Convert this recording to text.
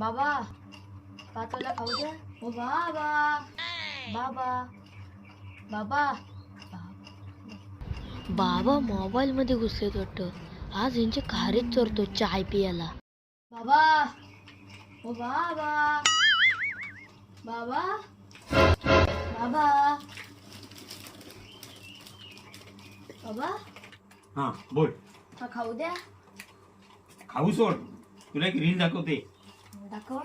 बाबा पाचोला खाऊ द्या. ओ बाबा बाबा बाबा बाबा मोबाईल मध्ये घुसलेत वाटतं. आज यांचे खारीच चोरतो चाय पियाला. बाबा ओ बाबा बाबा बाबा बाबा हा बोल. हा खाऊ द्या. खाऊ सोड, तुला एक रील दाखवते. दाखव.